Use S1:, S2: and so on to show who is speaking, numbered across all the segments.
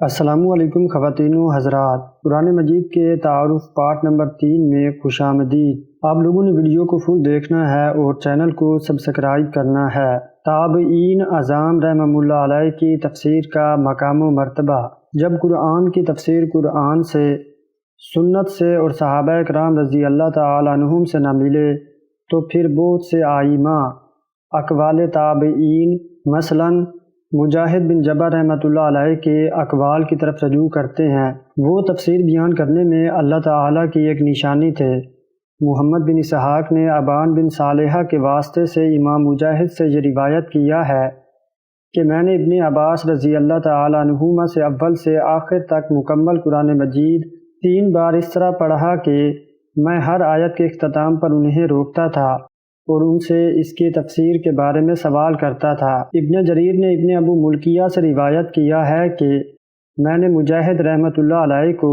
S1: السلام علیکم خواتین و حضرات، قرآن مجید کے تعارف پارٹ نمبر 3 میں خوش آمدید۔ آپ لوگوں نے ویڈیو کو فل دیکھنا ہے اور چینل کو سبسکرائب کرنا ہے۔ تابعین اعظام رحمہ اللہ علیہ کی تفسیر کا مقام و مرتبہ۔ جب قرآن کی تفسیر قرآن سے، سنت سے اور صحابہ کرام رضی اللہ تعالی عنہم سے نہ ملے تو پھر بہت سے ائمہ اقوال تابعین مثلاً مجاہد بن جبر رحمۃ اللہ علیہ کے اقوال کی طرف رجوع کرتے ہیں۔ وہ تفسیر بیان کرنے میں اللہ تعالیٰ کی ایک نشانی تھے۔ محمد بن اسحاق نے ابان بن صالحہ کے واسطے سے امام مجاہد سے یہ روایت کیا ہے کہ میں نے ابن عباس رضی اللہ تعالی عنہما سے اول سے آخر تک مکمل قرآن مجید 3 بار اس طرح پڑھا کہ میں ہر آیت کے اختتام پر انہیں روکتا تھا اور ان سے اس کی تفسیر کے بارے میں سوال کرتا تھا۔ ابن جریر نے ابن ابو ملکیہ سے روایت کیا ہے کہ میں نے مجاہد رحمۃ اللہ علیہ کو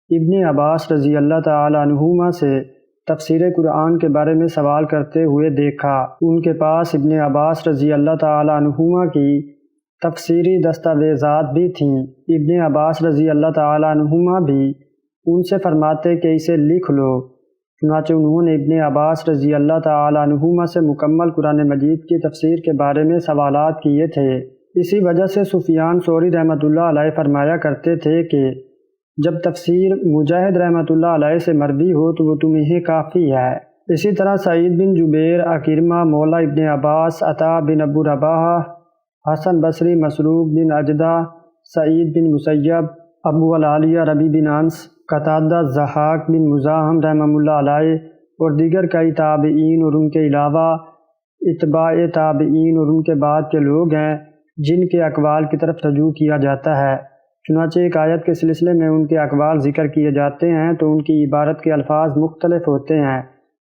S1: ابن عباس رضی اللہ تعالی عنہما سے تفسیر قرآن کے بارے میں سوال کرتے ہوئے دیکھا۔ ان کے پاس ابن عباس رضی اللہ تعالی عنہما کی تفسیری دستاویزات بھی تھیں۔ ابن عباس رضی اللہ تعالی عنہما بھی ان سے فرماتے کہ اسے لکھ لو۔ چنانچہ انہوں نے ابن عباس رضی اللہ تعالی عنہما سے مکمل قرآن مجید کی تفسیر کے بارے میں سوالات کیے تھے۔ اسی وجہ سے سفیان ثوری رحمۃ اللہ علیہ فرمایا کرتے تھے کہ جب تفسیر مجاہد رحمۃ اللہ علیہ سے مروی ہو تو وہ تمہیں کافی ہے۔ اسی طرح سعید بن جبیر، عکرمہ مولا ابن عباس، عطا بن ابو رباح، حسن بصری، مسروق بن اجدہ، سعید بن مسیب، ابو العالیہ ربی بن انس، قتادہ، ضحاک بن مزاحم رحمہ اللہ علیہ اور دیگر کئی تابعین اور ان کے علاوہ اتباع تابعین اور ان کے بعد کے لوگ ہیں جن کے اقوال کی طرف رجوع کیا جاتا ہے۔ چنانچہ ایک آیت کے سلسلے میں ان کے اقوال ذکر کیے جاتے ہیں تو ان کی عبارت کے الفاظ مختلف ہوتے ہیں۔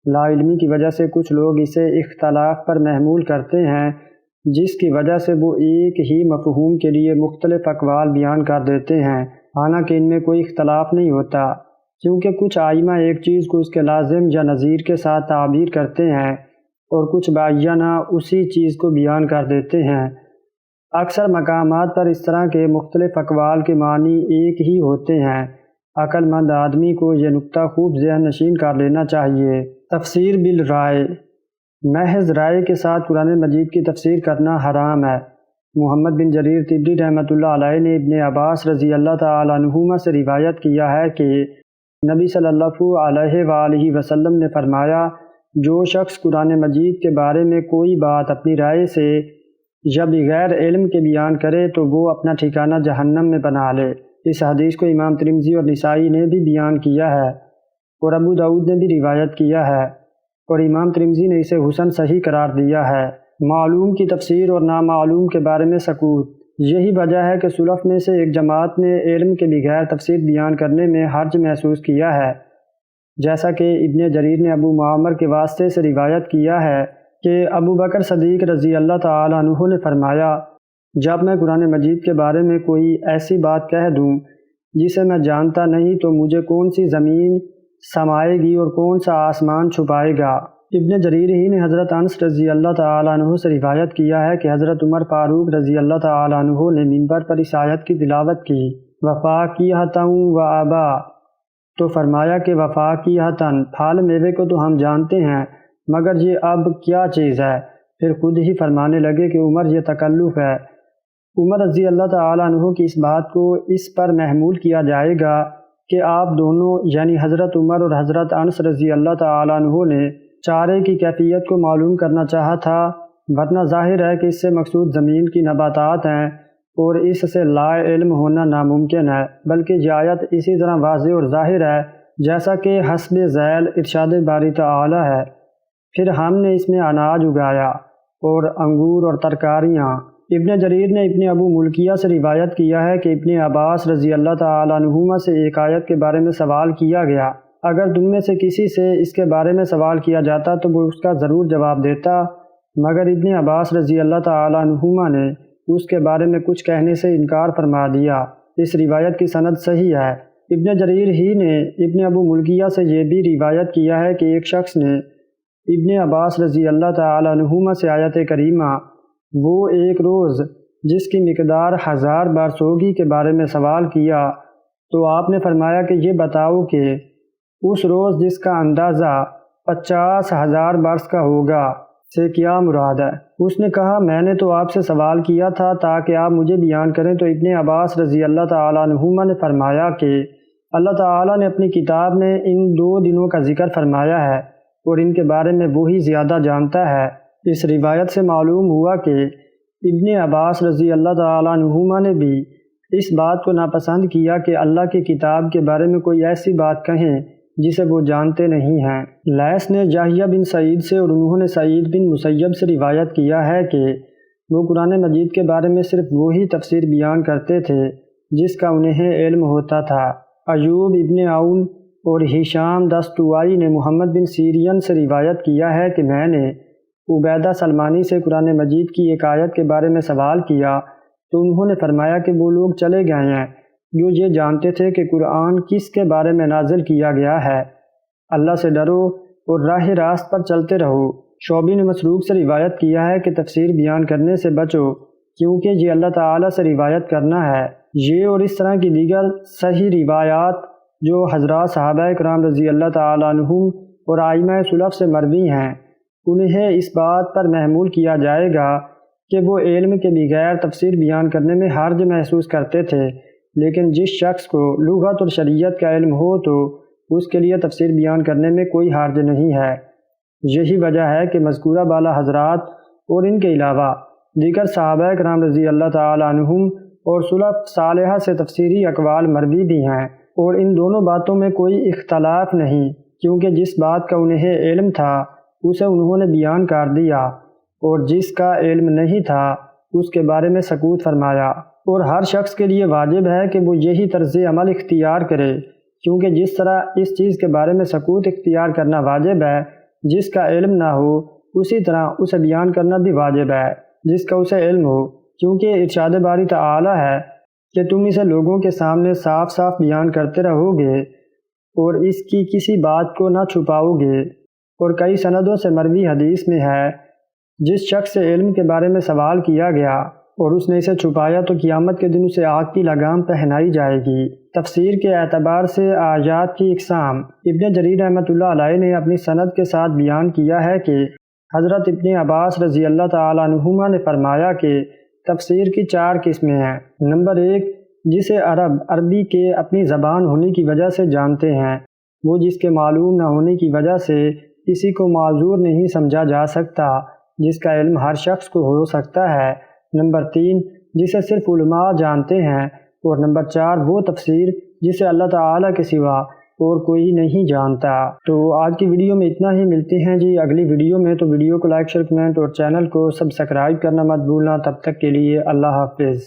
S1: لا علمی کی وجہ سے کچھ لوگ اسے اختلاف پر محمول کرتے ہیں، جس کی وجہ سے وہ ایک ہی مفہوم کے لیے مختلف اقوال بیان کر دیتے ہیں، حالانکہ ان میں کوئی اختلاف نہیں ہوتا، کیونکہ کچھ ائمہ ایک چیز کو اس کے لازم یا نظیر کے ساتھ تعبیر کرتے ہیں اور کچھ بعینہ اسی چیز کو بیان کر دیتے ہیں۔ اکثر مقامات پر اس طرح کے مختلف اقوال کے معنی ایک ہی ہوتے ہیں۔ عقل مند آدمی کو یہ نقطہ خوب ذہن نشین کر لینا چاہیے۔ تفسیر بالرائے، محض رائے کے ساتھ قرآن مجید کی تفسیر کرنا حرام ہے۔ محمد بن جریر طبری رحمۃ اللہ علیہ نے ابن عباس رضی اللہ تعالی عنہما سے روایت کیا ہے کہ نبی صلی اللہ علیہ وآلہ وسلم نے فرمایا، جو شخص قرآن مجید کے بارے میں کوئی بات اپنی رائے سے یا بغیر علم کے بیان کرے تو وہ اپنا ٹھکانہ جہنم میں بنا لے۔ اس حدیث کو امام ترمذی اور نسائی نے بھی بیان کیا ہے اور ابو داؤد نے بھی روایت کیا ہے اور امام ترمذی نے اسے حسن صحیح قرار دیا ہے۔ معلوم کی تفسیر اور نامعلوم کے بارے میں سکوت، یہی وجہ ہے کہ سلف میں سے ایک جماعت نے علم کے بغیر تفسیر بیان کرنے میں حرج محسوس کیا ہے، جیسا کہ ابن جریر نے ابو معمر کے واسطے سے روایت کیا ہے کہ ابو بکر صدیق رضی اللہ تعالی عنہ نے فرمایا، جب میں قرآن مجید کے بارے میں کوئی ایسی بات کہہ دوں جسے میں جانتا نہیں تو مجھے کون سی زمین سمائے گی اور کون سا آسمان چھپائے گا۔ ابن جریر ہی نے حضرت انس رضی اللہ تعالی عنہ سے روایت کیا ہے کہ حضرت عمر فاروق رضی اللہ تعالی عنہ نے منبر پر اس آیت کی تلاوت کی، وفاکہۃ و ابا، تو فرمایا کہ وفاکہۃ، پھل میوے کو تو ہم جانتے ہیں مگر یہ اب کیا چیز ہے؟ پھر خود ہی فرمانے لگے کہ عمر یہ تکلف ہے۔ عمر رضی اللہ تعالی عنہ کی اس بات کو اس پر محمول کیا جائے گا کہ آپ دونوں یعنی حضرت عمر اور حضرت انس رضی اللہ تعالی عنہ نے چارے کی کیفیت کو معلوم کرنا چاہا تھا، ورنہ ظاہر ہے کہ اس سے مقصود زمین کی نباتات ہیں اور اس سے لا علم ہونا ناممکن ہے، بلکہ یہ آیت اسی طرح واضح اور ظاہر ہے جیسا کہ حسب ذیل ارشاد باری تعالی ہے۔ پھر ہم نے اس میں اناج اگایا اور انگور اور ترکاریاں۔ ابن جریر نے ابن ابو ملکیہ سے روایت کیا ہے کہ ابن عباس رضی اللہ تعالی عنہما سے ایک آیت کے بارے میں سوال کیا گیا، اگر تم میں سے کسی سے اس کے بارے میں سوال کیا جاتا تو وہ اس کا ضرور جواب دیتا، مگر ابن عباس رضی اللہ تعالی عنہما نے اس کے بارے میں کچھ کہنے سے انکار فرما دیا۔ اس روایت کی سند صحیح ہے۔ ابن جریر ہی نے ابن ابو ملکیہ سے یہ بھی روایت کیا ہے کہ ایک شخص نے ابن عباس رضی اللہ تعالی عنہما سے آیت کریمہ، وہ ایک روز جس کی مقدار 1000 برس ہوگی کے بارے میں سوال کیا تو آپ نے فرمایا کہ یہ بتاؤ کہ اس روز جس کا اندازہ 50,000 برس کا ہوگا سے کیا مراد ہے؟ اس نے کہا میں نے تو آپ سے سوال کیا تھا تاکہ آپ مجھے بیان کریں، تو ابن عباس رضی اللہ تعالیٰ عنہما نے فرمایا کہ اللہ تعالیٰ نے اپنی کتاب میں ان 2 دنوں کا ذکر فرمایا ہے اور ان کے بارے میں وہی زیادہ جانتا ہے۔ اس روایت سے معلوم ہوا کہ ابن عباس رضی اللہ تعالیٰ عنہما نے بھی اس بات کو ناپسند کیا کہ اللہ کی کتاب کے بارے میں کوئی ایسی بات کہیں جسے وہ جانتے نہیں ہیں۔ لیث نے یحییٰ بن سعید سے اور انہوں نے سعید بن مسیب سے روایت کیا ہے کہ وہ قرآن مجید کے بارے میں صرف وہی تفسیر بیان کرتے تھے جس کا انہیں علم ہوتا تھا۔ ایوب ابن عون اور ہشام دستوائی نے محمد بن سیرین سے روایت کیا ہے کہ میں نے عبیدہ سلمانی سے قرآن مجید کی ایک آیت کے بارے میں سوال کیا تو انہوں نے فرمایا کہ وہ لوگ چلے گئے ہیں جو یہ جانتے تھے کہ قرآن کس کے بارے میں نازل کیا گیا ہے۔ اللہ سے ڈرو اور راہ راست پر چلتے رہو۔ شعبی نے مسروق سے روایت کیا ہے کہ تفسیر بیان کرنے سے بچو کیونکہ یہ اللہ تعالیٰ سے روایت کرنا ہے۔ یہ اور اس طرح کی دیگر صحیح روایات جو حضرات صحابہ کرام رضی اللہ تعالیٰ عنہم اور ائمہ سلف سے مروی ہیں انہیں اس بات پر محمول کیا جائے گا کہ وہ علم کے بغیر تفسیر بیان کرنے میں حرج محسوس کرتے تھے، لیکن جس شخص کو لغت اور شریعت کا علم ہو تو اس کے لیے تفسیر بیان کرنے میں کوئی حرج نہیں ہے۔ یہی وجہ ہے کہ مذکورہ بالا حضرات اور ان کے علاوہ دیگر صحابہ کرام رضی اللہ تعالی عنہم اور سلف صالحہ سے تفسیری اقوال مروی بھی ہیں، اور ان دونوں باتوں میں کوئی اختلاف نہیں، کیونکہ جس بات کا انہیں علم تھا اسے انہوں نے بیان کر دیا اور جس کا علم نہیں تھا اس کے بارے میں سکوت فرمایا۔ اور ہر شخص کے لیے واجب ہے کہ وہ یہی طرز عمل اختیار کرے، کیونکہ جس طرح اس چیز کے بارے میں سکوت اختیار کرنا واجب ہے جس کا علم نہ ہو، اسی طرح اسے بیان کرنا بھی واجب ہے جس کا اسے علم ہو، کیونکہ ارشاد باری تعالی ہے کہ تم اسے لوگوں کے سامنے صاف صاف بیان کرتے رہو گے اور اس کی کسی بات کو نہ چھپاؤ گے۔ اور کئی سندوں سے مروی حدیث میں ہے جس شخص سے علم کے بارے میں سوال کیا گیا اور اس نے اسے چھپایا تو قیامت کے دن اسے آگ کی لگام پہنائی جائے گی۔ تفسیر کے اعتبار سے آیات کی اقسام ابن جریر رحمۃ اللہ علیہ نے اپنی سند کے ساتھ بیان کیا ہے کہ حضرت ابن عباس رضی اللہ تعالیٰ عنہما نے فرمایا کہ تفسیر کی 4 قسمیں ہیں۔ نمبر 1، جسے عربی کے اپنی زبان ہونے کی وجہ سے جانتے ہیں، وہ جس کے معلوم نہ ہونے کی وجہ سے کسی کو معذور نہیں سمجھا جا سکتا، جس کا علم ہر شخص کو ہو سکتا ہے۔ نمبر 3، جسے صرف علماء جانتے ہیں، اور نمبر 4 وہ تفسیر جسے اللہ تعالیٰ کے سوا اور کوئی نہیں جانتا۔ تو آج کی ویڈیو میں اتنا ہی، ملتے ہیں جی اگلی ویڈیو میں۔ تو ویڈیو کو لائک، شیئر، کمنٹ اور چینل کو سبسکرائب کرنا مت بھولنا۔ تب تک کے لیے اللہ حافظ۔